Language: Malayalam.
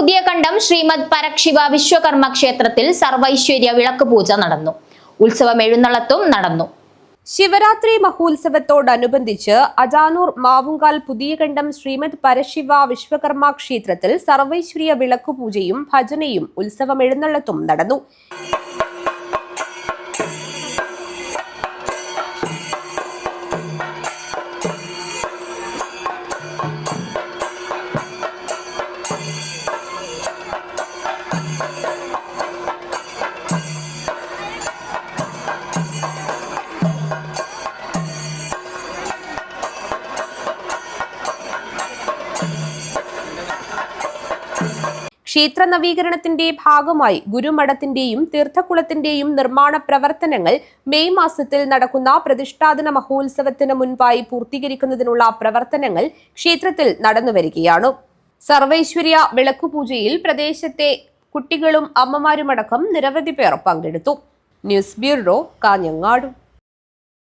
പുതിയ കണ്ടം ശ്രീമദ് പരശിവ വിശ്വകർമ്മ ക്ഷേത്രത്തിൽ സർവൈശ്വര്യ വിളക്ക് പൂജ നടന്നു. ഉത്സവം എഴുന്നള്ളത്തും നടന്നു. ശിവരാത്രി മഹോത്സവത്തോടനുബന്ധിച്ച് അജാനൂർ മാവുങ്കാൽ പുതിയ കണ്ടം ശ്രീമദ് പരശിവ വിശ്വകർമ്മ ക്ഷേത്രത്തിൽ സർവൈശ്വര്യ വിളക്കുപൂജയും ഭജനയും ഉത്സവം എഴുന്നള്ളത്തും നടന്നു. ക്ഷേത്ര നവീകരണത്തിന്റെ ഭാഗമായി ഗുരുമഠത്തിന്റെയും തീർത്ഥക്കുളത്തിന്റെയും നിർമ്മാണ പ്രവർത്തനങ്ങൾ മെയ് മാസത്തിൽ നടക്കുന്ന പ്രതിഷ്ഠാദിന മഹോത്സവത്തിന് മുൻപായി പൂർത്തീകരിക്കുന്നതിനുള്ള പ്രവർത്തനങ്ങൾ ക്ഷേത്രത്തിൽ നടന്നുവരികയാണ്. സർവൈശ്വര്യ വിളക്കുപൂജയിൽ പ്രദേശത്തെ കുട്ടികളും അമ്മമാരുമടക്കം നിരവധി പേർ പങ്കെടുത്തു. News bureau, Kanhangad.